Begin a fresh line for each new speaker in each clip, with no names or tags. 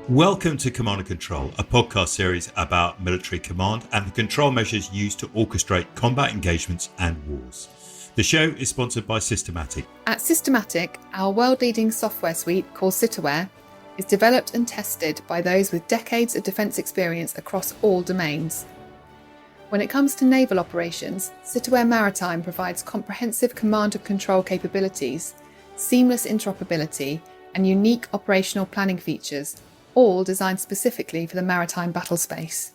Welcome to Command and Control, a podcast series about military command and the control measures used to orchestrate combat engagements and wars. The show is sponsored by Systematic.
At Systematic, our world-leading software suite called Citaware is developed and tested by those with decades of defence experience across all domains. When it comes to naval operations, Citaware Maritime provides comprehensive command and control capabilities, seamless interoperability, and unique operational planning features, all designed specifically for the maritime battle space.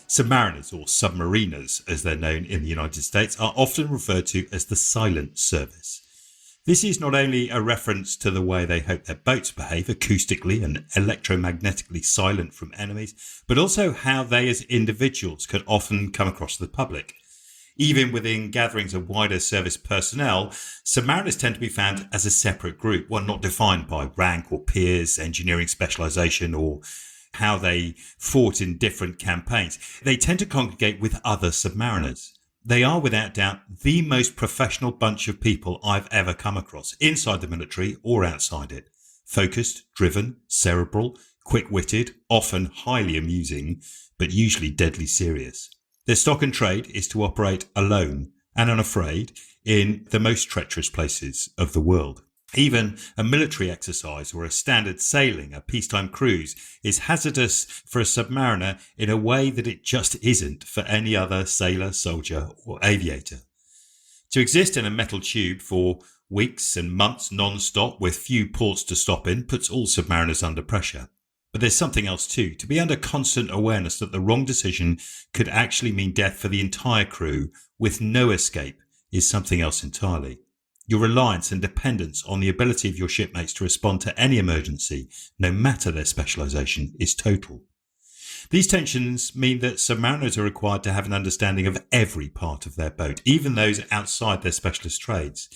Submariners, or submariners as they're known in the United States, are often referred to as the silent service. This is not only a reference to the way they hope their boats behave acoustically and electromagnetically silent from enemies, but also how they as individuals can often come across to the public. Even within gatherings of wider service personnel, submariners tend to be found as a separate group, one not defined by rank or peers, engineering specialisation, or how they fought in different campaigns. They tend to congregate with other submariners. They are without doubt the most professional bunch of people I've ever come across, inside the military or outside it. Focused, driven, cerebral, quick-witted, often highly amusing, but usually deadly serious. Their stock and trade is to operate alone and unafraid in the most treacherous places of the world. Even a military exercise or a standard sailing, a peacetime cruise, is hazardous for a submariner in a way that it just isn't for any other sailor, soldier or aviator. To exist in a metal tube for weeks and months non-stop with few ports to stop in puts all submariners under pressure. But there's something else too. To be under constant awareness that the wrong decision could actually mean death for the entire crew with no escape is something else entirely. Your reliance and dependence on the ability of your shipmates to respond to any emergency, no matter their specialisation, is total. These tensions mean that submariners are required to have an understanding of every part of their boat, even those outside their specialist trades.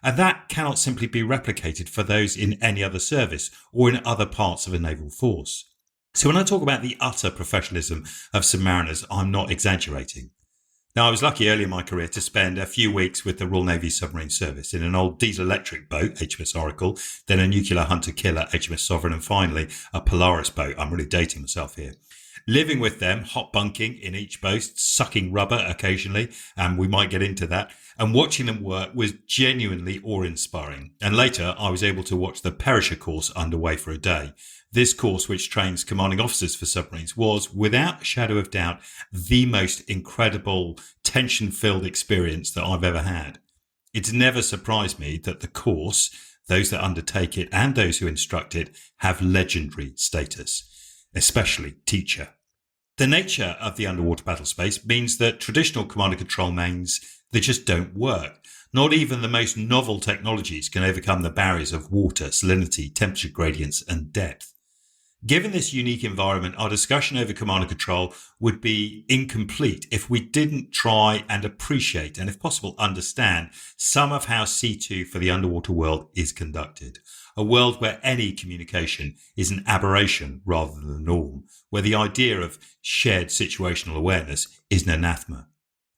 And that cannot simply be replicated for those in any other service or in other parts of a naval force. So when I talk about the utter professionalism of submariners, I'm not exaggerating. Now, I was lucky early in my career to spend a few weeks with the Royal Navy Submarine Service in an old diesel-electric boat, HMS Oracle, then a nuclear hunter-killer, HMS Sovereign, and finally a Polaris boat. I'm really dating myself here. Living with them, hot bunking in each boat, sucking rubber occasionally, and we might get into that, and watching them work was genuinely awe-inspiring. And later, I was able to watch the Perisher course underway for a day. This course, which trains commanding officers for submarines, was, without a shadow of doubt, the most incredible, tension-filled experience that I've ever had. It's never surprised me that the course, those that undertake it and those who instruct it, have legendary status, especially teacher. The nature of the underwater battle space means that traditional command and control mains, they just don't work. Not even the most novel technologies can overcome the barriers of water, salinity, temperature gradients, and depth. Given this unique environment, our discussion over command and control would be incomplete if we didn't try and appreciate, and if possible understand, some of how C2 for the underwater world is conducted. A world where any communication is an aberration rather than the norm, where the idea of shared situational awareness is an anathema.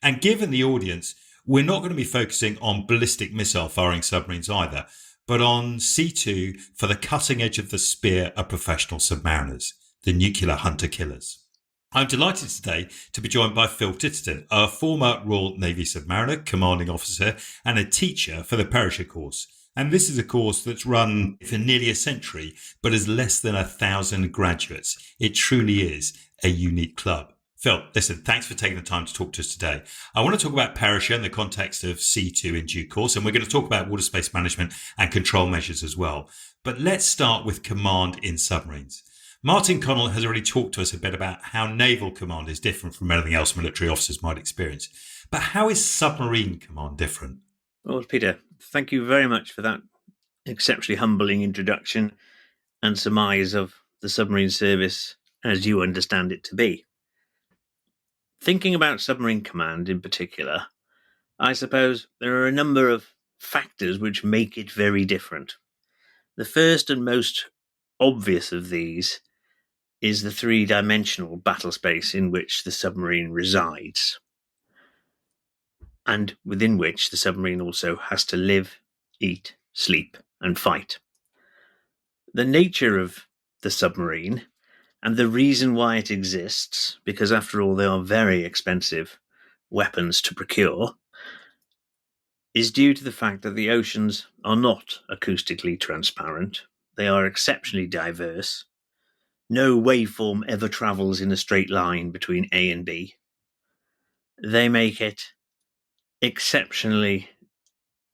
And given the audience, we're not going to be focusing on ballistic missile firing submarines either, but on C2 for the cutting edge of the spear of professional submariners, the nuclear hunter-killers. I'm delighted today to be joined by Phil Titterton, a former Royal Navy submariner, commanding officer, and a teacher for the Perisher course. And this is a course that's run for nearly a century, but has less than 1,000 graduates. It truly is a unique club. Phil, listen, thanks for taking the time to talk to us today. I want to talk about Perisher in the context of C2 in due course, and we're going to talk about water space management and control measures as well. But let's start with command in submarines. Martin Connell has already talked to us a bit about how naval command is different from anything else military officers might experience. But how is submarine command different?
Well, Peter, thank you very much for that exceptionally humbling introduction and surmise of the submarine service as you understand it to be. Thinking about submarine command in particular, I suppose there are a number of factors which make it very different. The first and most obvious of these is the three-dimensional battle space in which the submarine resides, and within which the submarine also has to live, eat, sleep, and fight. The nature of the submarine, and the reason why it exists, because after all, they are very expensive weapons to procure, is due to the fact that the oceans are not acoustically transparent. They are exceptionally diverse. No waveform ever travels in a straight line between A and B. They make it exceptionally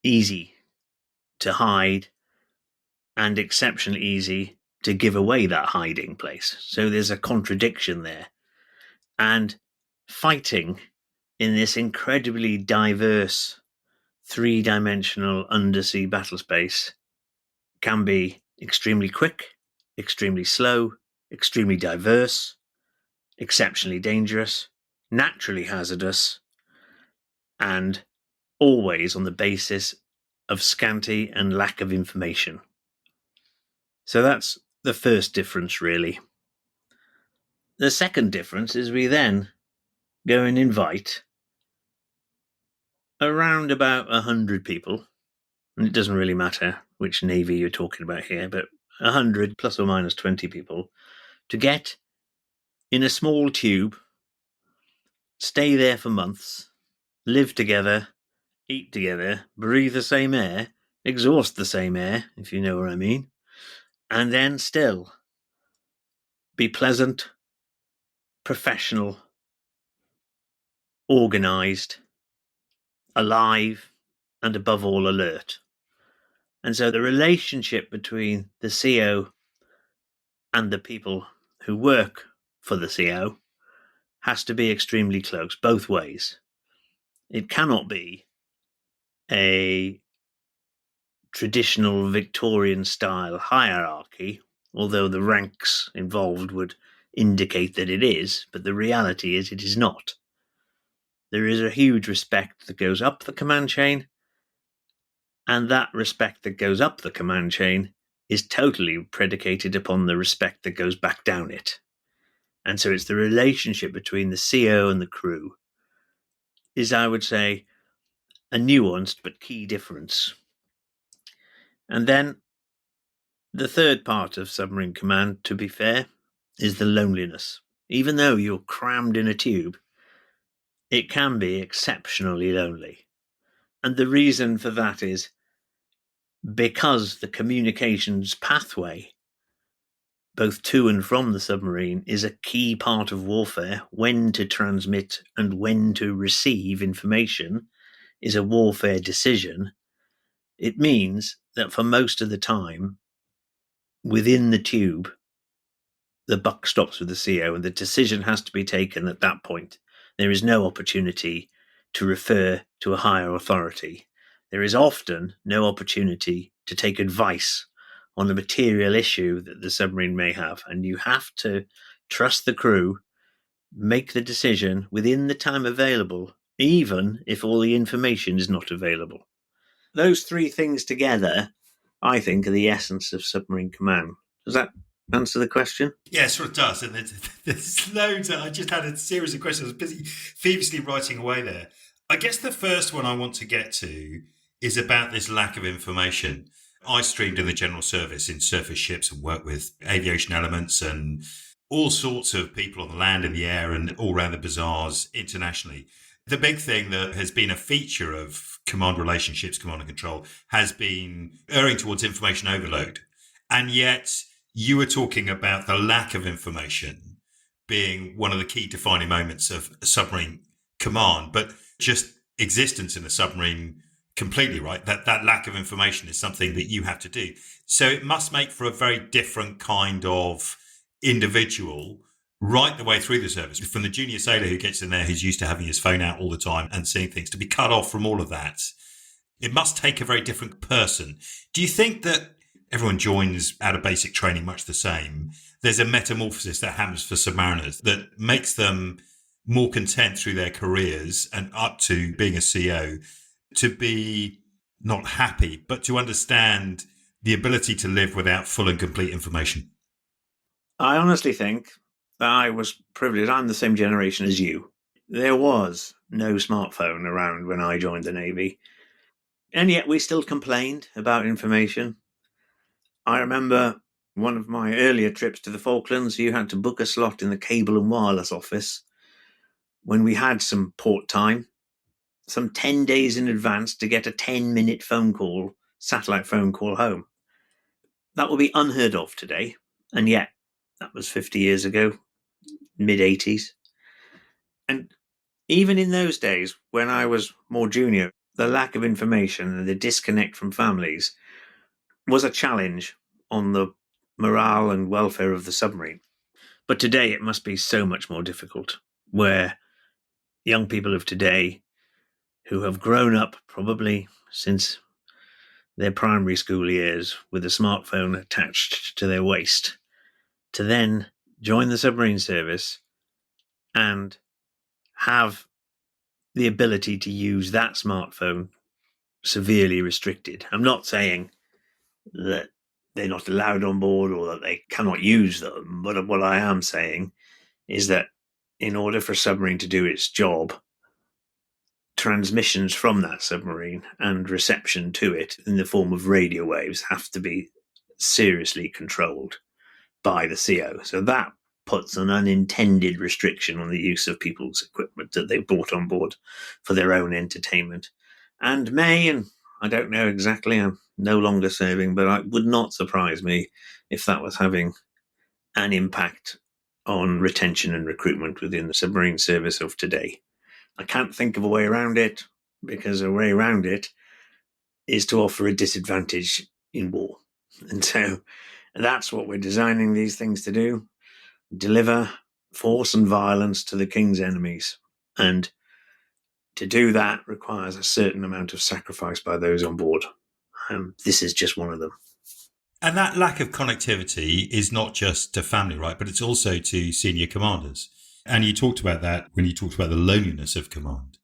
easy to hide and exceptionally easy to give away that hiding place. So there's a contradiction there. And fighting in this incredibly diverse three-dimensional undersea battle space can be extremely quick, extremely slow, extremely diverse, exceptionally dangerous, naturally hazardous, and always on the basis of scanty and lack of information. So that's the first difference, really. The second difference is we then go and invite around about 100 people, and it doesn't really matter which navy you're talking about here, but 100 plus or minus 20 people to get in a small tube, stay there for months, live together, eat together, breathe the same air, exhaust the same air, if you know what I mean, and then still be pleasant, professional, organised, alive, and above all alert. And so the relationship between the CO and the people who work for the CO has to be extremely close, both ways. It cannot be a traditional Victorian style hierarchy, although the ranks involved would indicate that it is, but the reality is it is not. There is a huge respect that goes up the command chain, and that respect that goes up the command chain is totally predicated upon the respect that goes back down it. And so it's the relationship between the CO and the crew is, I would say, a nuanced but key difference. And then the third part of submarine command, to be fair, is the loneliness. Even though you're crammed in a tube, it can be exceptionally lonely. And the reason for that is because the communications pathway, both to and from the submarine, is a key part of warfare. When to transmit and when to receive information is a warfare decision. It means that for most of the time, within the tube, the buck stops with the CO and the decision has to be taken at that point. There is no opportunity to refer to a higher authority. There is often no opportunity to take advice on the material issue that the submarine may have. And you have to trust the crew, make the decision within the time available, even if all the information is not available. Those three things together, I think, are the essence of submarine command. Does that answer the question?
Yeah, it sort of does. And there's loads. I just had a series of questions. I was busy feverishly writing away there. I guess the first one I want to get to is about this lack of information. I streamed in the general service in surface ships and worked with aviation elements and all sorts of people on the land, in the air, and all around the bazaars internationally. The big thing that has been a feature of command relationships, command and control, has been erring towards information overload. And yet you were talking about the lack of information being one of the key defining moments of submarine command, but just existence in a submarine completely, right? That lack of information is something that you have to do. So it must make for a very different kind of individual right the way through the service. From the junior sailor who gets in there, who's used to having his phone out all the time and seeing things, to be cut off from all of that, it must take a very different person. Do you think that everyone joins out of basic training much the same? There's a metamorphosis that happens for submariners that makes them more content through their careers and up to being a CO to be not happy, but to understand the ability to live without full and complete information.
I honestly think that I was privileged. I'm the same generation as you. There was no smartphone around when I joined the Navy, and yet we still complained about information. I remember One of my earlier trips to the Falklands, you had to book a slot in the cable and wireless office when we had some port time, some 10 days in advance to get a 10-minute satellite phone call home. That will be unheard of today. And yet, that was 50 years ago, mid-80s. And even in those days, when I was more junior, the lack of information and the disconnect from families was a challenge on the morale and welfare of the submarine. But today it must be so much more difficult, where young people of today who have grown up probably since their primary school years with a smartphone attached to their waist, to then join the submarine service and have the ability to use that smartphone severely restricted. I'm not saying that they're not allowed on board or that they cannot use them, but what I am saying is that in order for a submarine to do its job, transmissions from that submarine and reception to it in the form of radio waves have to be seriously controlled by the CO. So that puts an unintended restriction on the use of people's equipment that they've brought on board for their own entertainment. And I don't know exactly, I'm no longer serving, but it would not surprise me if that was having an impact on retention and recruitment within the submarine service of today. I can't think of a way around it, because a way around it is to offer a disadvantage in war. And so that's what we're designing these things to do: deliver force and violence to the king's enemies. And to do that requires a certain amount of sacrifice by those on board. This is just one of them.
And that lack of connectivity is not just to family, right? But it's also to senior commanders. And you talked about that when you talked about the loneliness of command.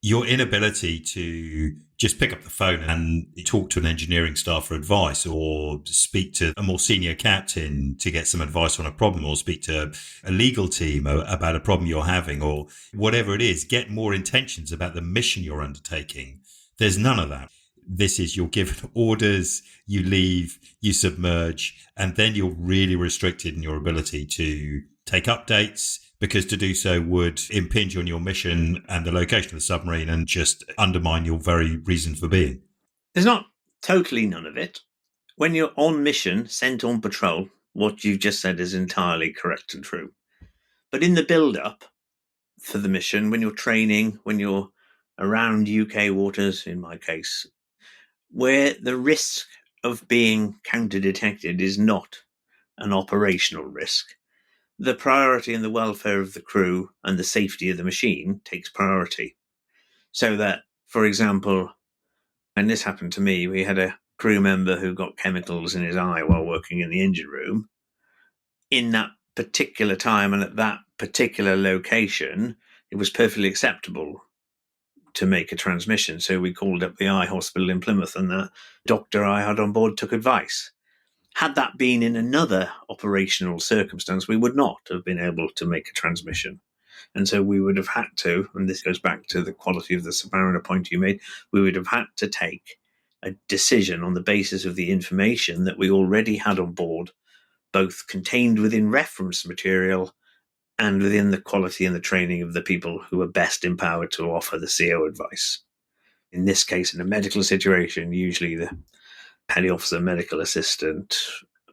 Your inability to just pick up the phone and talk to an engineering staff for advice, or speak to a more senior captain to get some advice on a problem, or speak to a legal team about a problem you're having, or whatever it is, get more intentions about the mission you're undertaking. There's none of that. This is, you're given orders, you leave, you submerge, and then you're really restricted in your ability to take updates, because to do so would impinge on your mission and the location of the submarine and just undermine your very reason for being.
There's not totally none of it. When you're on mission, sent on patrol, what you've just said is entirely correct and true. But in the build-up for the mission, when you're training, when you're around UK waters, in my case, where the risk of being counter-detected is not an operational risk, the priority and the welfare of the crew and the safety of the machine takes priority. So that, for example, and this happened to me, we had a crew member who got chemicals in his eye while working in the engine room. In that particular time and at that particular location, it was perfectly acceptable to make a transmission. So we called up the eye hospital in Plymouth, and the doctor I had on board took advice. Had that been in another operational circumstance, we would not have been able to make a transmission. And so we would have had to, and this goes back to the quality of the Submariner point you made, we would have had to take a decision on the basis of the information that we already had on board, both contained within reference material and within the quality and the training of the people who are best empowered to offer the CO advice. In this case, in a medical situation, usually the petty officer, medical assistant,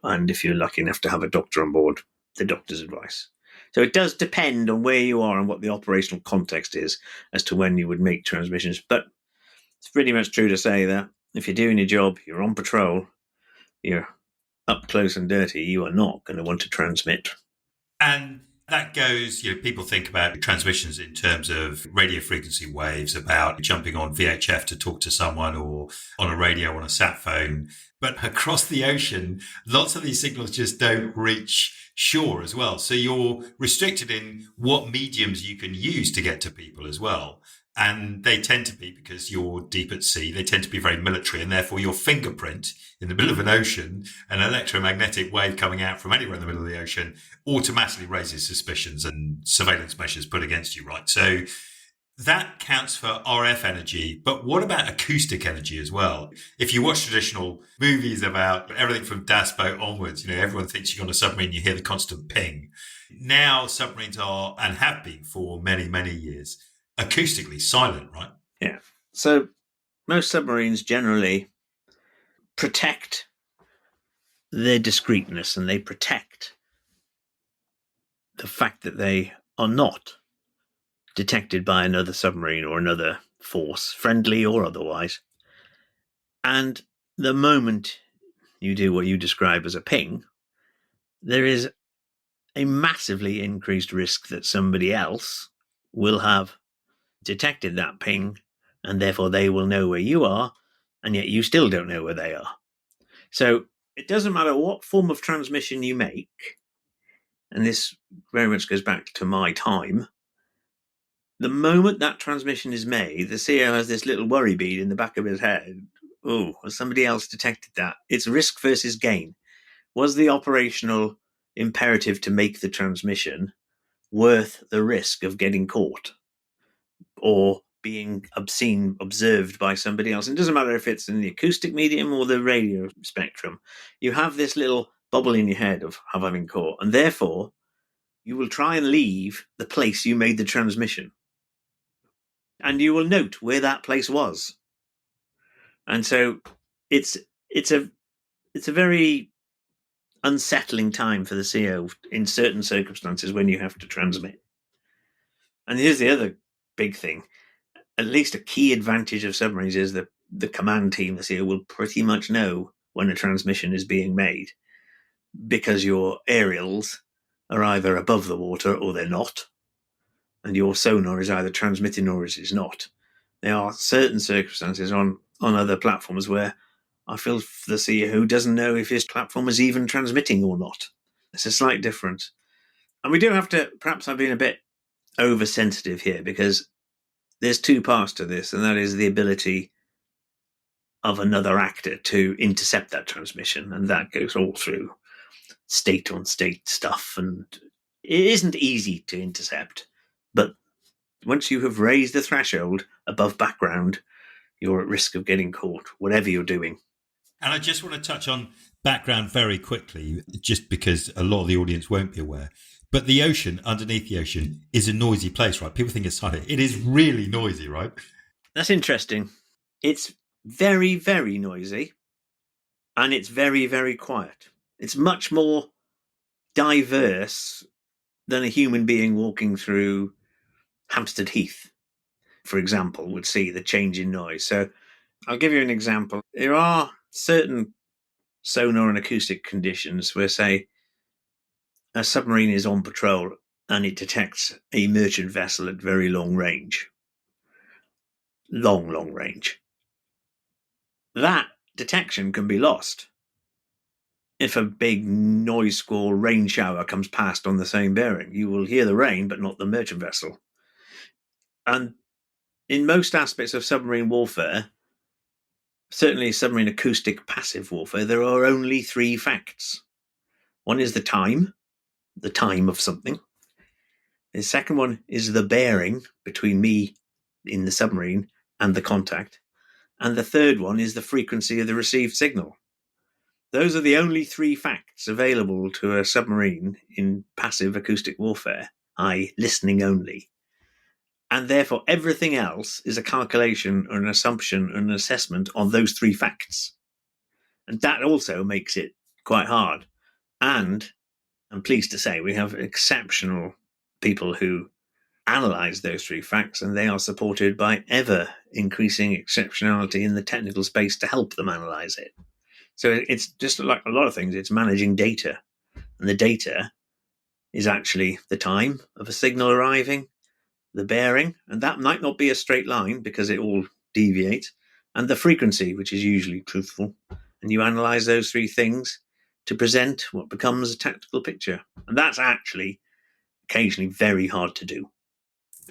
and if you're lucky enough to have a doctor on board, the doctor's advice. So it does depend on where you are and what the operational context is as to when you would make transmissions. But it's pretty much true to say that if you're doing your job, you're on patrol, you're up close and dirty, you are not going to want to transmit.
And that goes, people think about transmissions in terms of radio frequency waves, about jumping on VHF to talk to someone, or on a radio on a sat phone. But across the ocean, lots of these signals just don't reach shore as well. So you're restricted in what mediums you can use to get to people as well. And they tend to be, because you're deep at sea, they tend to be very military, and therefore your fingerprint in the middle of an ocean, an electromagnetic wave coming out from anywhere in the middle of the ocean, automatically raises suspicions and surveillance measures put against you, right? So That counts for RF energy, but what about acoustic energy as well? If you watch traditional movies about everything from Das Boat onwards, everyone thinks you're on a submarine, you hear the constant ping. Now submarines are, and have been for many, many years, acoustically silent, right?
Yeah. So most submarines generally protect their discreetness, and they protect the fact that they are not detected by another submarine or another force, friendly or otherwise. And the moment you do what you describe as a ping, there is a massively increased risk that somebody else will have detected that ping, and therefore they will know where you are, and yet you still don't know where they are. So it doesn't matter what form of transmission you make, and this very much goes back to my time. The moment that transmission is made, the CEO has this little worry bead in the back of his head. Oh, has somebody else detected that? It's risk versus gain. Was the operational imperative to make the transmission worth the risk of getting caught or being observed by somebody else? And it doesn't matter if it's in the acoustic medium or the radio spectrum. You have this little bubble in your head of having caught, and therefore you will try and leave the place you made the transmission. And you will note where that place was. And so it's a very unsettling time for the CO in certain circumstances when you have to transmit. And here's the other big thing. At least a key advantage of submarines is that the command team, the CO, will pretty much know when a transmission is being made, because your aerials are either above the water or they're not, and your sonar is either transmitting or it is not. There are certain circumstances on other platforms where I feel the CEO doesn't know if his platform is even transmitting or not. It's a slight difference. And we do have to, perhaps I've been a bit oversensitive here, because there's two parts to this, and that is the ability of another actor to intercept that transmission, and that goes all through state on state stuff, and it isn't easy to intercept, but once you have raised the threshold above background, you're at risk of getting caught, whatever you're doing.
And I just want to touch on background very quickly, just because a lot of the audience won't be aware. But the ocean, underneath the ocean, is a noisy place, right? People think it's silent. It is really noisy, right?
That's interesting. It's very, very noisy, and it's very, very quiet. It's much more diverse than a human being walking through Hampstead Heath, for example, would see the change in noise. So I'll give you an example. There are certain sonar and acoustic conditions where, say, a submarine is on patrol and it detects a merchant vessel at very long range. Long range. That detection can be lost if a big noise squall rain shower comes past on the same bearing. You will hear the rain, but not the merchant vessel. And in most aspects of submarine warfare, certainly submarine acoustic passive warfare, there are only three facts. One is the time of something. The second one is the bearing between me in the submarine and the contact. And the third one is the frequency of the received signal. Those are the only three facts available to a submarine in passive acoustic warfare, i.e. listening only. And therefore everything else is a calculation or an assumption or an assessment on those three facts. And that also makes it quite hard. And I'm pleased to say we have exceptional people who analyze those three facts, and they are supported by ever increasing exceptionality in the technical space to help them analyze it. So it's just like a lot of things, it's managing data. And the data is actually the time of a signal arriving, the bearing, and that might not be a straight line because it all deviates, and the frequency, which is usually truthful. And you analyze those three things to present what becomes a tactical picture. And that's actually occasionally very hard to do.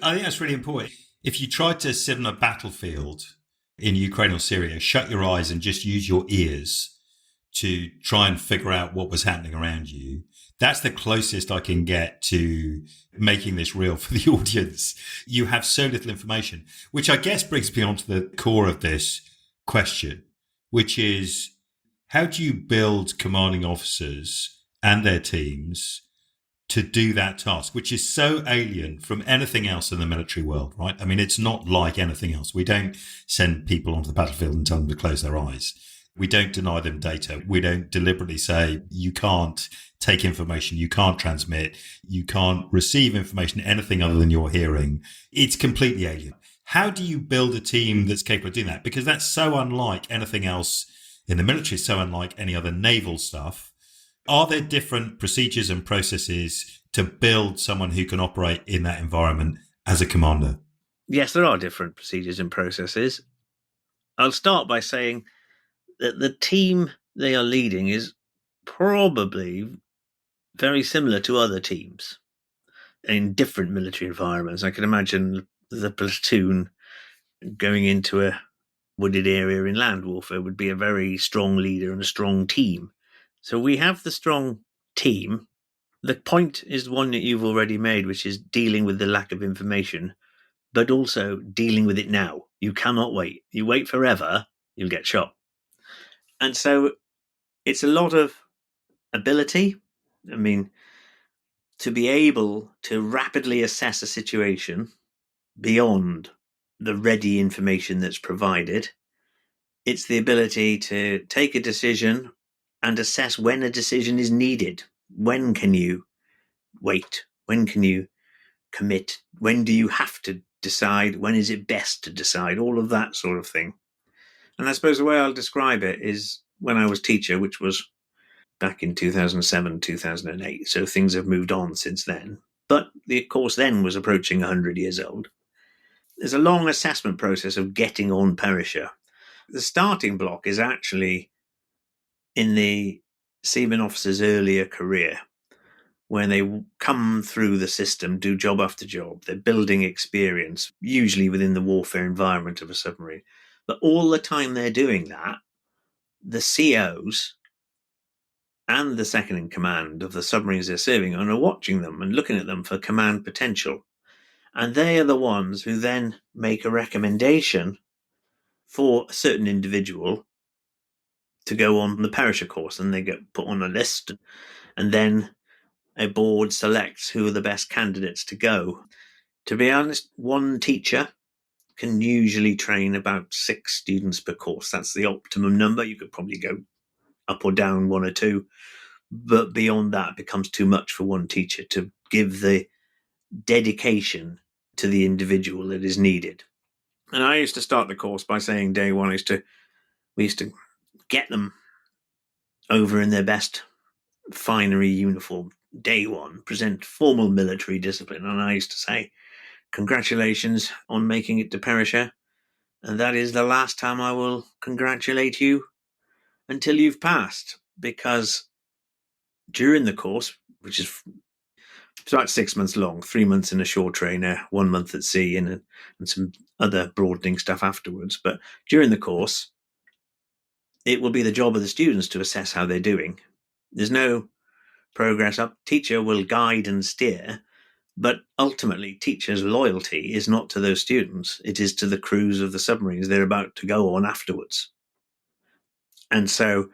I think that's really important. If you tried to sit on a battlefield in Ukraine or Syria, shut your eyes and just use your ears to try and figure out what was happening around you, That's the closest I can get to making this real for the audience. You have so little information, which I guess brings me on to the core of this question, which is how do you build commanding officers and their teams to do that task, which is so alien from anything else in the military world, right? I mean, it's not like anything else. We don't send people onto the battlefield and tell them to close their eyes. We don't deny them data. We don't deliberately say, you can't take information, you can't transmit, you can't receive information, anything other than your hearing. It's completely alien. How do you build a team that's capable of doing that? Because that's so unlike anything else in the military, so unlike any other naval stuff. Are there different procedures and processes to build someone who can operate in that environment as a commander?
Yes, there are different procedures and processes. I'll start by saying that the team they are leading is probably very similar to other teams in different military environments. I can imagine the platoon going into a wooded area in land warfare would be a very strong leader and a strong team. So we have the strong team. The point is one that you've already made, which is dealing with the lack of information, but also dealing with it now. You cannot wait. You wait forever, you'll get shot. And so it's a lot of ability. I mean, to be able to rapidly assess a situation beyond the ready information that's provided. It's the ability to take a decision and assess when a decision is needed. When can you wait? When can you commit? When do you have to decide? When is it best to decide? All of that sort of thing. And I suppose the way I'll describe it is when I was teacher, which was back in 2007, 2008. So things have moved on since then. But the course then was approaching 100 years old. There's a long assessment process of getting on Perisher. The starting block is actually in the seaman officer's earlier career, when they come through the system, do job after job. They're building experience, usually within the warfare environment of a submarine. But all the time they're doing that, the COs and the second in command of the submarines they're serving on are watching them and looking at them for command potential. And they are the ones who then make a recommendation for a certain individual to go on the Perisher course, and they get put on a list, and then a board selects who are the best candidates to go. To be honest, one teacher can usually train about 6 students per course. That's the optimum number. You could probably go up or down 1 or 2, but beyond that, it becomes too much for one teacher to give the dedication to the individual that is needed. And I used to start the course by saying day one, we used to get them over in their best finery uniform. Day one, present formal military discipline. And I used to say, congratulations on making it to Perisher. And that is the last time I will congratulate you until you've passed. Because during the course, which is about 6 months long, 3 months in a shore trainer, 1 month at sea, and some other broadening stuff afterwards. But during the course, it will be the job of the students to assess how they're doing. There's no progress up. Teacher will guide and steer, but ultimately teacher's loyalty is not to those students. It is to the crews of the submarines they're about to go on afterwards. And so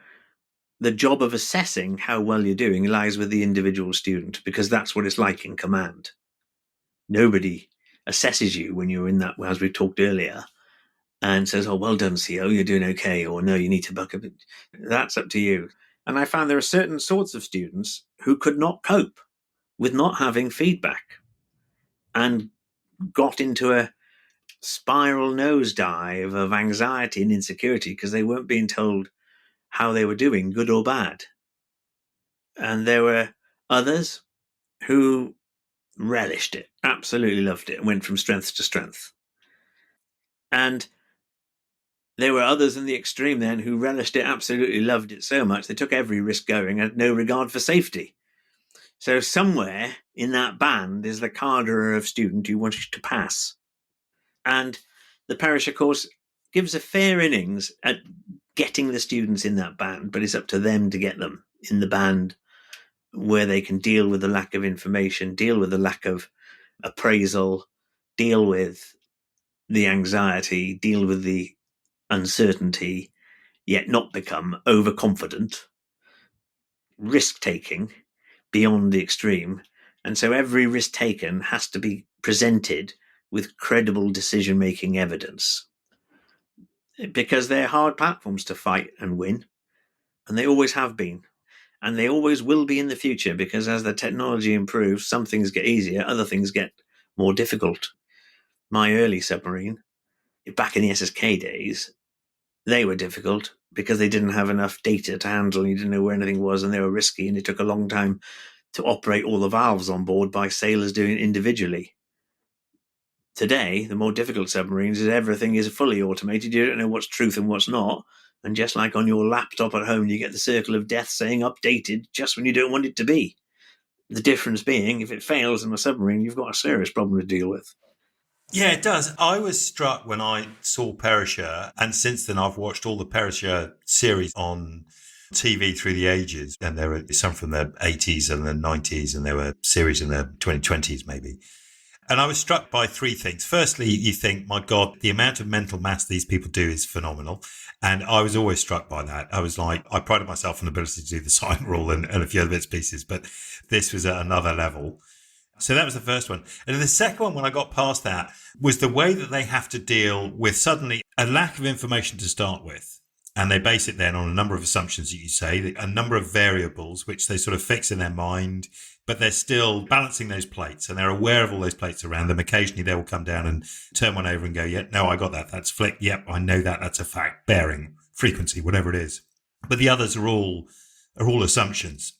the job of assessing how well you're doing lies with the individual student, because that's what it's like in command. Nobody assesses you when you're in that, as we talked earlier, and says, oh, well done, CO, you're doing okay, or no, you need to buck up. That's up to you. And I found there are certain sorts of students who could not cope with not having feedback and got into a spiral nosedive of anxiety and insecurity because they weren't being told how they were doing, good or bad. And there were others who relished it, absolutely loved it, and went from strength to strength. And there were others in the extreme then who relished it, absolutely loved it so much, they took every risk going, had no regard for safety. So somewhere in that band is the cadre of student who wanted to pass. And the Perisher course gives a fair innings at getting the students in that band, but it's up to them to get them in the band where they can deal with the lack of information, deal with the lack of appraisal, deal with the anxiety, deal with the uncertainty, yet not become overconfident, risk-taking beyond the extreme. And so every risk taken has to be presented with credible decision-making evidence, because they're hard platforms to fight and win, and they always have been. And they always will be in the future, because as the technology improves, some things get easier, other things get more difficult. My early submarine, back in the SSK days, they were difficult because they didn't have enough data to handle, and you didn't know where anything was, and they were risky, and it took a long time to operate all the valves on board by sailors doing it individually. Today, the more difficult submarines is everything is fully automated. You don't know what's truth and what's not. And just like on your laptop at home, you get the circle of death saying updated just when you don't want it to be. The difference being, if it fails in a submarine, you've got a serious problem to deal with.
Yeah, it does. I was struck when I saw Perisher, and since then I've watched all the Perisher series on TV through the ages, and there were some from the 80s and the 90s, and there were series in the 2020s maybe. And I was struck by three things. Firstly, you think, my God, the amount of mental maths these people do is phenomenal. And I was always struck by that. I was like, I prided myself on the ability to do the sign rule and a few other bits and pieces, but this was at another level. So that was the first one. And then the second one, when I got past that, was the way that they have to deal with suddenly a lack of information to start with. And they base it then on a number of assumptions that you say, a number of variables, which they sort of fix in their mind, but they're still balancing those plates and they're aware of all those plates around them. Occasionally they will come down and turn one over and go, yeah, no, I got that. That's flick. Yep, I know that. That's a fact. Bearing, frequency, whatever it is. But the others are all assumptions.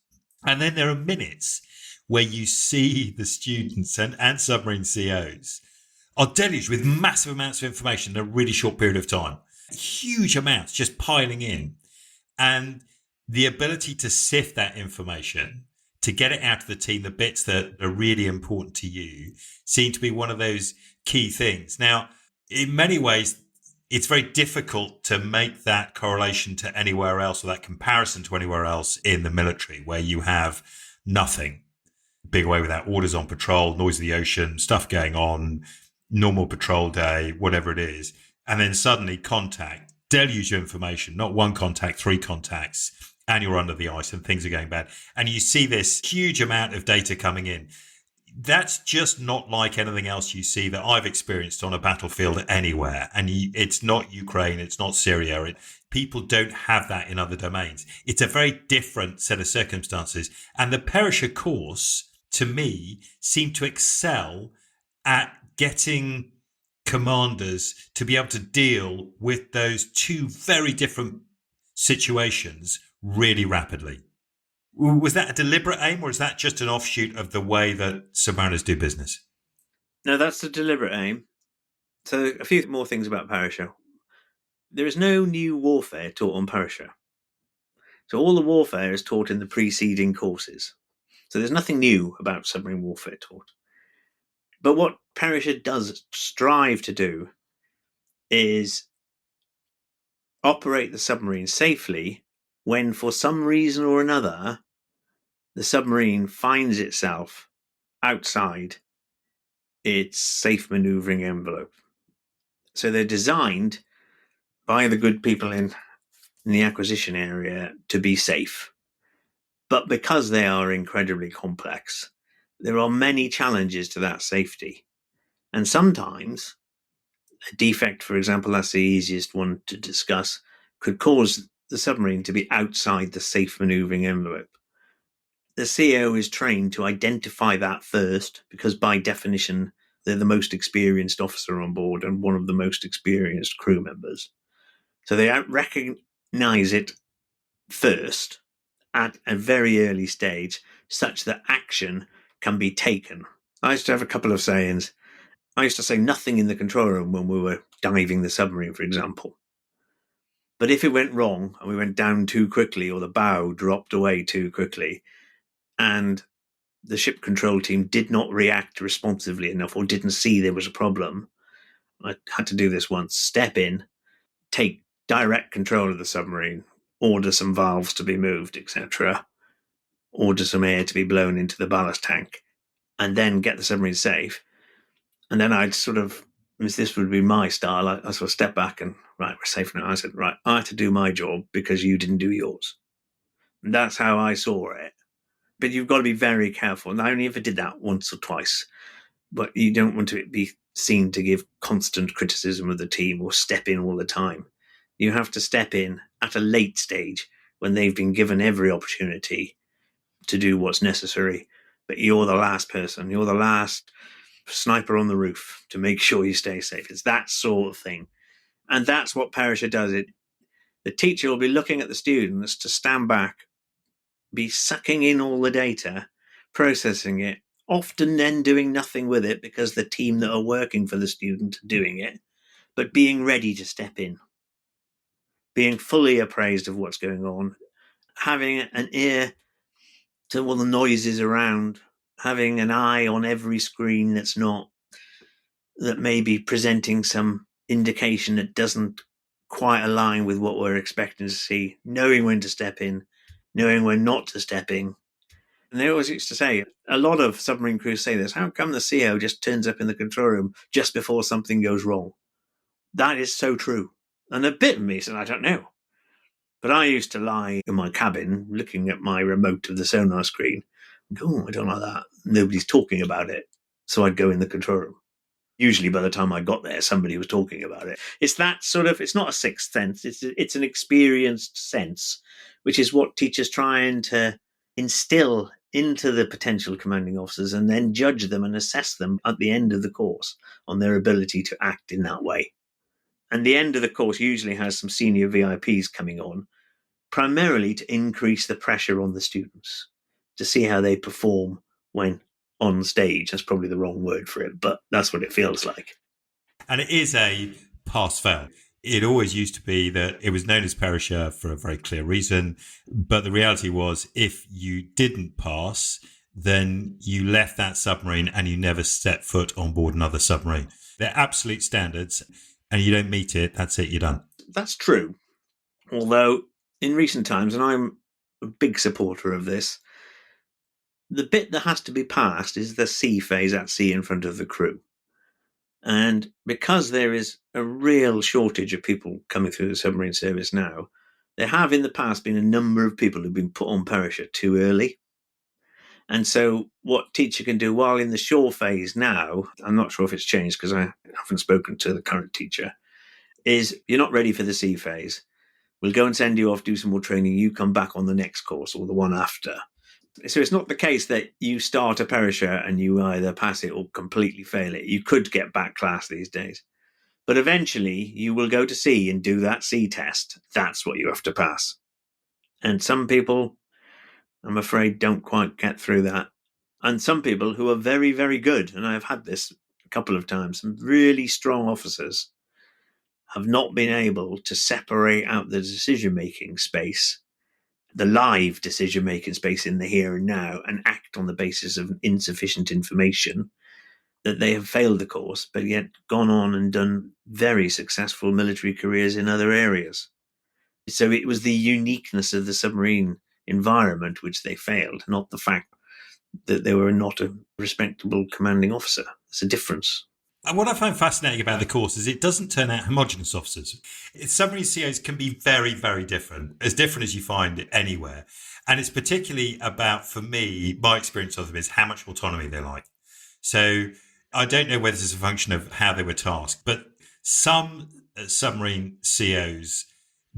And then there are minutes where you see the students and submarine COs are deluged with massive amounts of information in a really short period of time. Huge amounts just piling in. And the ability to sift that information, to get it out of the team, the bits that are really important to you, seem to be one of those key things. Now, in many ways, it's very difficult to make that correlation to anywhere else, or that comparison to anywhere else in the military, where you have nothing. Big away without orders on patrol, noise of the ocean, stuff going on, normal patrol day, whatever it is. And then suddenly contact, deluge of information, not one contact, three contacts, and you're under the ice and things are going bad. And you see this huge amount of data coming in. That's just not like anything else you see that I've experienced on a battlefield anywhere. And it's not Ukraine, it's not Syria. People don't have that in other domains. It's a very different set of circumstances. And the Perisher course, to me, seemed to excel at getting commanders to be able to deal with those two very different situations really rapidly. Was that a deliberate aim, or is that just an offshoot of the way that submariners do business?
No, that's a deliberate aim. So a few more things about Perisher. There is no new warfare taught on Perisher. So all the warfare is taught in the preceding courses. So there's nothing new about submarine warfare taught. But what Perisher does strive to do is operate the submarine safely when, for some reason or another, the submarine finds itself outside its safe maneuvering envelope. So they're designed by the good people in the acquisition area to be safe. But because they are incredibly complex, there are many challenges to that safety. And sometimes a defect, for example, that's the easiest one to discuss, could cause the submarine to be outside the safe maneuvering envelope. The CO is trained to identify that first, because by definition, they're the most experienced officer on board and one of the most experienced crew members. So they recognize it first at a very early stage, such that action can be taken. I used to have a couple of sayings. I used to say nothing in the control room when we were diving the submarine, for example. But if it went wrong and we went down too quickly, or the bow dropped away too quickly, and the ship control team did not react responsively enough or didn't see there was a problem, I had to do this once, step in, take direct control of the submarine, order some valves to be moved, etc. order some air to be blown into the ballast tank, and then get the submarine safe. And then I'd sort of, this would be my style, I sort of step back and, right, we're safe now. I said, right, I had to do my job because you didn't do yours. And that's how I saw it. But you've got to be very careful. And I only ever did that once or twice. But you don't want to be seen to give constant criticism of the team or step in all the time. You have to step in at a late stage when they've been given every opportunity to do what's necessary. But you're the last person. You're the last sniper on the roof to make sure you stay safe. It's that sort of thing. And that's what Perisher does. The teacher will be looking at the students to stand back, be sucking in all the data, processing it, often then doing nothing with it because the team that are working for the student are doing it, but being ready to step in, being fully appraised of what's going on, having an ear to all the noises around, having an eye on every screen that may be presenting some indication that doesn't quite align with what we're expecting to see, knowing when to step in, knowing when not to step in. And they always used to say, a lot of submarine crews say this, how come the CO just turns up in the control room just before something goes wrong? That is so true. And a bit of me said, I don't know. But I used to lie in my cabin looking at my remote of the sonar screen and go, oh, I don't like that. Nobody's talking about it. So I'd go in the control room. Usually by the time I got there, somebody was talking about it. It's that sort of, it's not a sixth sense. It's an experienced sense, which is what teachers trying to instill into the potential commanding officers and then judge them and assess them at the end of the course on their ability to act in that way. And the end of the course usually has some senior VIPs coming on, primarily to increase the pressure on the students, to see how they perform when on stage. That's probably the wrong word for it, but that's what it feels like.
And it is a pass-fail. It always used to be that it was known as Perisher for a very clear reason. But the reality was if you didn't pass, then you left that submarine and you never set foot on board another submarine. They're absolute standards, and you don't meet it, that's it, you're done.
That's true. Although in recent times, and I'm a big supporter of this, the bit that has to be passed is the C phase at sea in front of the crew. And because there is a real shortage of people coming through the submarine service now, there have in the past been a number of people who've been put on Perisher too early. And so what teacher can do while in the shore phase now, I'm not sure if it's changed because I haven't spoken to the current teacher, is you're not ready for the C phase. We'll go and send you off, do some more training. You come back on the next course or the one after. So it's not the case that you start a Perisher and you either pass it or completely fail it. You could get back class these days. But eventually you will go to sea and do that sea test. That's what you have to pass. And some people, I'm afraid, don't quite get through that. And some people who are very, very good, and I've had this a couple of times, some really strong officers have not been able to separate out the decision-making space, the live decision-making space in the here and now, and act on the basis of insufficient information, that they have failed the course, but yet gone on and done very successful military careers in other areas. So it was the uniqueness of the submarine environment which they failed, not the fact that they were not a respectable commanding officer. It's a difference.
And what I find fascinating about the course is it doesn't turn out homogenous officers. Submarine COs can be very, very different as you find it anywhere. And it's particularly about, for me, my experience of them is how much autonomy they like. So I don't know whether this is a function of how they were tasked, but some submarine COs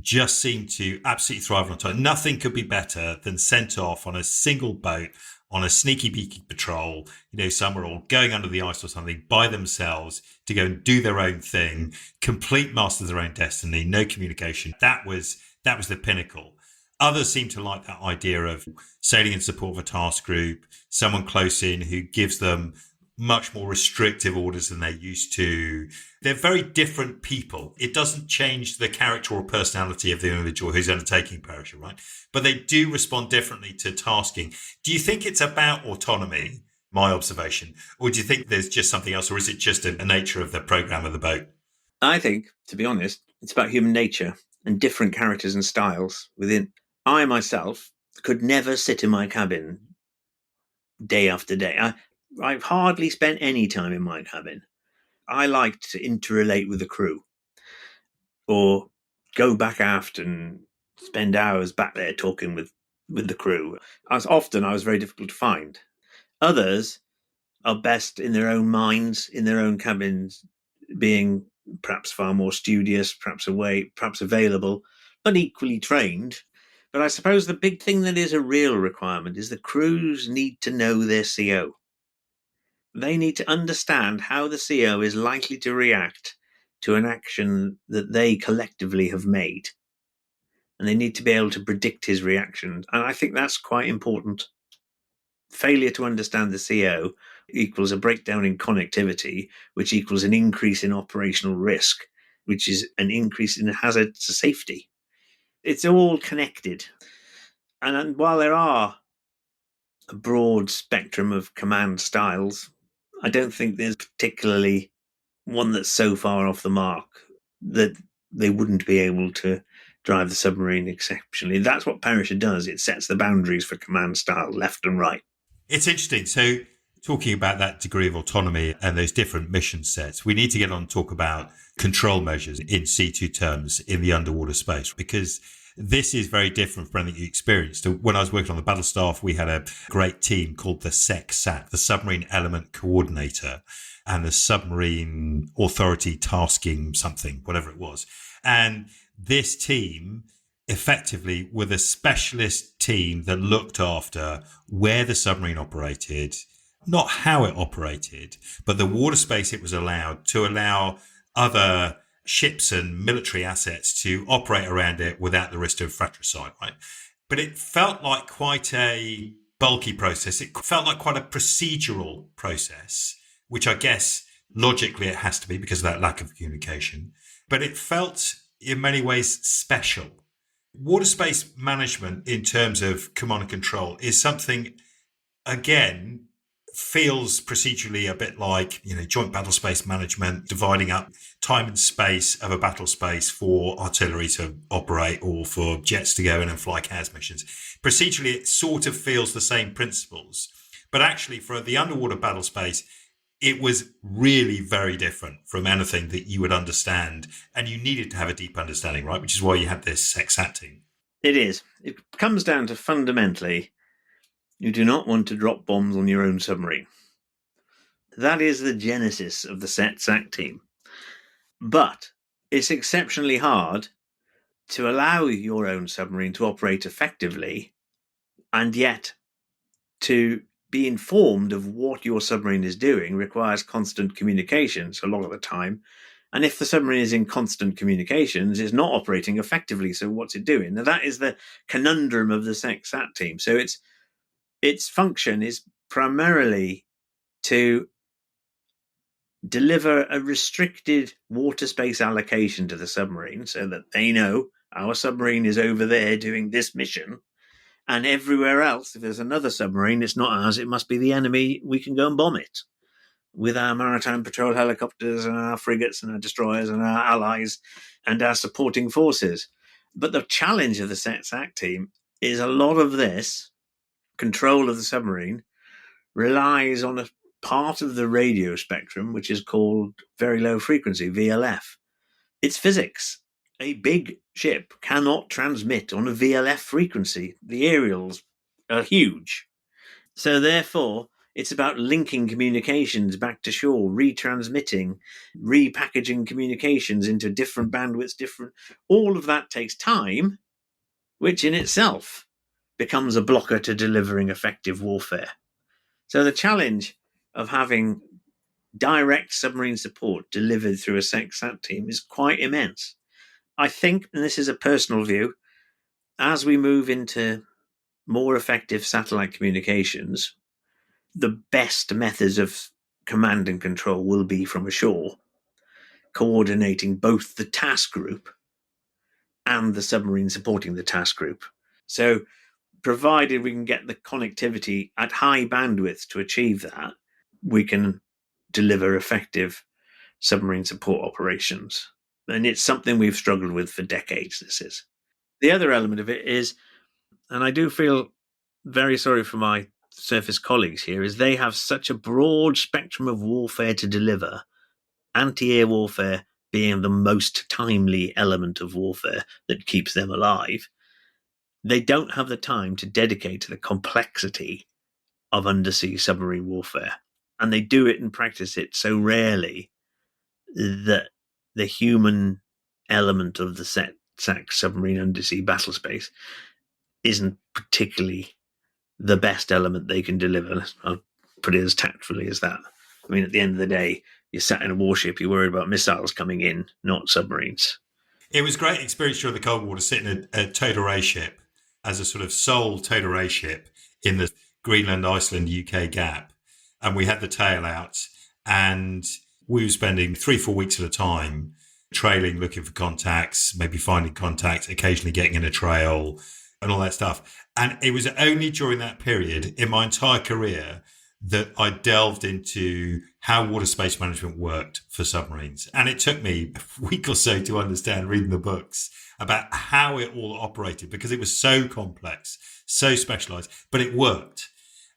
just seem to absolutely thrive on autonomy. Nothing could be better than sent off on a single boat on a sneaky beaky patrol, somewhere all going under the ice or something by themselves to go and do their own thing, complete masters of their own destiny, no communication. That was the pinnacle. Others seem to like that idea of sailing in support of a task group, someone close in who gives them much more restrictive orders than they're used to. They're very different people. It doesn't change the character or personality of the individual who's undertaking Perisher, right? But they do respond differently to tasking. Do you think it's about autonomy, my observation, or do you think there's just something else, or is it just a nature of the program of the boat?
I think, to be honest, it's about human nature and different characters and styles within. I myself could never sit in my cabin day after day. I've hardly spent any time in my cabin. I like to interrelate with the crew or go back aft and spend hours back there talking with the crew. I was very difficult to find. Others are best in their own minds, in their own cabins, being perhaps far more studious, perhaps away, perhaps available, but equally trained. But I suppose the big thing that is a real requirement is the crews need to know their CO. They need to understand how the CO is likely to react to an action that they collectively have made. And they need to be able to predict his reaction. And I think that's quite important. Failure to understand the CO equals a breakdown in connectivity, which equals an increase in operational risk, which is an increase in hazard to safety. It's all connected. And while there are a broad spectrum of command styles, I don't think there's particularly one that's so far off the mark that they wouldn't be able to drive the submarine exceptionally. That's what Perisher does. It sets the boundaries for command style left and right.
It's interesting. So, talking about that degree of autonomy and those different mission sets, we need to get on and talk about control measures in C2 terms in the underwater space, because this is very different from anything you experienced. When I was working on the battle staff, we had a great team called the SEC-SAT, the Submarine Element Coordinator, and the Submarine Authority Tasking something, whatever it was. And this team effectively were the specialist team that looked after where the submarine operated, not how it operated, but the water space it was allowed to allow other ships and military assets to operate around it without the risk of fratricide, right? But it felt like quite a bulky process. It felt like quite a procedural process, which I guess logically it has to be because of that lack of communication. But it felt in many ways special. Water space management in terms of command and control is something, again, feels procedurally a bit like, joint battle space management, dividing up time and space of a battle space for artillery to operate or for jets to go in and fly CAS missions. Procedurally, it sort of feels the same principles. But actually, for the underwater battle space, it was really very different from anything that you would understand. And you needed to have a deep understanding, right? Which is why you had this SEC-SAT team.
It is. It comes down to fundamentally, you do not want to drop bombs on your own submarine. That is the genesis of the SEC team. But it's exceptionally hard to allow your own submarine to operate effectively and yet to be informed of what your submarine is doing requires constant communications a lot of the time. And if the submarine is in constant communications, it's not operating effectively. So what's it doing? Now, that is the conundrum of the SEC-SAT team. So its function is primarily to deliver a restricted water space allocation to the submarine so that they know our submarine is over there doing this mission. And everywhere else, if there's another submarine, it's not ours, it must be the enemy. We can go and bomb it with our maritime patrol helicopters and our frigates and our destroyers and our allies and our supporting forces. But the challenge of the SEC team is a lot of this control of the submarine relies on a part of the radio spectrum, which is called very low frequency, VLF. It's physics. A big ship cannot transmit on a VLF frequency. The aerials are huge. So therefore, it's about linking communications back to shore, retransmitting, repackaging communications into different bandwidths, all of that takes time, which in itself becomes a blocker to delivering effective warfare. So the challenge of having direct submarine support delivered through a SEC-SAT team is quite immense. I think, and this is a personal view, as we move into more effective satellite communications, the best methods of command and control will be from ashore, coordinating both the task group and the submarine supporting the task group. So, provided we can get the connectivity at high bandwidth to achieve that, we can deliver effective submarine support operations. And it's something we've struggled with for decades, this is. The other element of it is and I do feel very sorry for my surface colleagues here, is they have such a broad spectrum of warfare to deliver, anti-air warfare being the most timely element of warfare that keeps them alive. They don't have the time to dedicate to the complexity of undersea submarine warfare. And they do it and practice it so rarely that the human element of the SAC submarine undersea battle space isn't particularly the best element they can deliver. I'll put it as tactfully as that. I mean, at the end of the day, you're sat in a warship, you're worried about missiles coming in, not submarines.
It was a great experience during the Cold War to sit in a towed array ship as a sort of sole towed array ship in the Greenland, Iceland, UK gap. And we had the tail out and we were spending 3-4 weeks at a time trailing, looking for contacts, maybe finding contacts, occasionally getting in a trail and all that stuff. And it was only during that period in my entire career that I delved into how water space management worked for submarines. And it took me a week or so to understand, reading the books, about how it all operated, because it was so complex, so specialized, but it worked.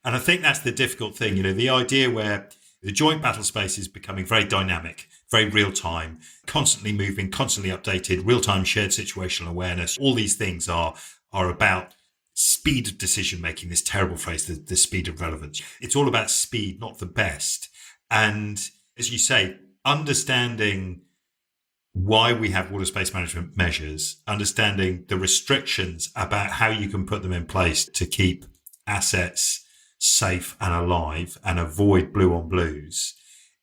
And I think that's the difficult thing, the idea where the joint battle space is becoming very dynamic, very real time, constantly moving, constantly updated, real time shared situational awareness. All these things are about speed of decision making, this terrible phrase, the speed of relevance. It's all about speed, not the best. And as you say, understanding why we have water space management measures, understanding the restrictions about how you can put them in place to keep assets safe and alive and avoid blue on blues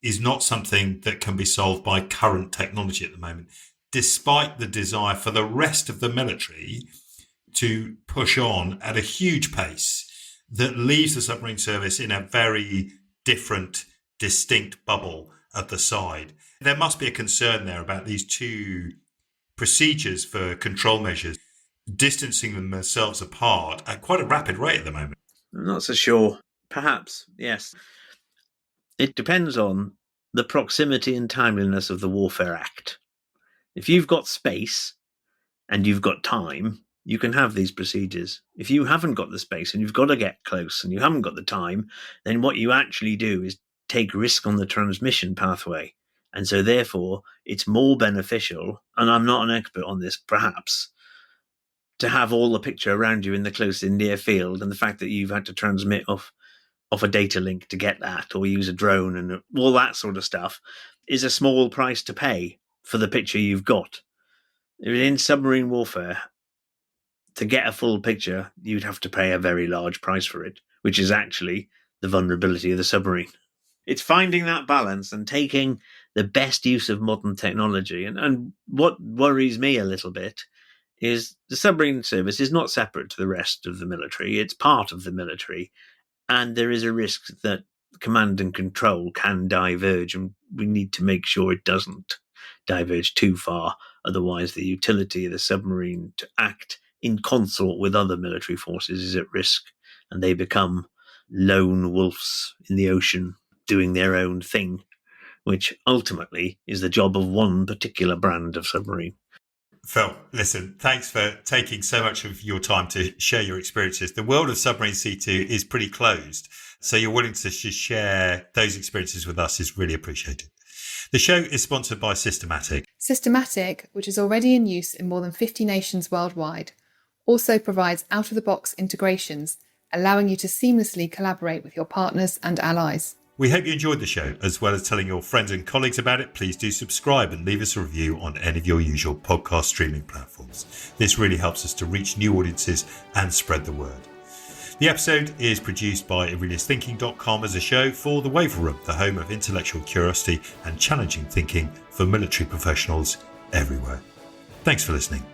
is not something that can be solved by current technology at the moment, despite the desire for the rest of the military to push on at a huge pace that leaves the submarine service in a very different, distinct bubble at the side. There must be a concern there about these two procedures for control measures distancing themselves apart at quite a rapid rate at the moment.
I'm not so sure. Perhaps, yes. It depends on the proximity and timeliness of the Warfare Act. If you've got space and you've got time, you can have these procedures. If you haven't got the space and you've got to get close and you haven't got the time, then what you actually do is take risk on the transmission pathway. And so therefore, it's more beneficial, and I'm not an expert on this, perhaps, to have all the picture around you in the close and near field, and the fact that you've had to transmit off a data link to get that, or use a drone and all that sort of stuff, is a small price to pay for the picture you've got. In submarine warfare, to get a full picture, you'd have to pay a very large price for it, which is actually the vulnerability of the submarine. It's finding that balance and taking the best use of modern technology. And what worries me a little bit is the submarine service is not separate to the rest of the military. It's part of the military. And there is a risk that command and control can diverge, and we need to make sure it doesn't diverge too far. Otherwise, the utility of the submarine to act in consort with other military forces is at risk, and they become lone wolves in the ocean doing their own thing, which ultimately is the job of one particular brand of submarine.
Phil, listen, thanks for taking so much of your time to share your experiences. The world of Submarine C2 is pretty closed, so you're willing to share those experiences with us is really appreciated. The show is sponsored by Systematic.
Systematic, which is already in use in more than 50 nations worldwide, also provides out-of-the-box integrations, allowing you to seamlessly collaborate with your partners and allies.
We hope you enjoyed the show. As well as telling your friends and colleagues about it, please do subscribe and leave us a review on any of your usual podcast streaming platforms. This really helps us to reach new audiences and spread the word. The episode is produced by AureliusThinking.com as a show for The Waiver Room, the home of intellectual curiosity and challenging thinking for military professionals everywhere. Thanks for listening.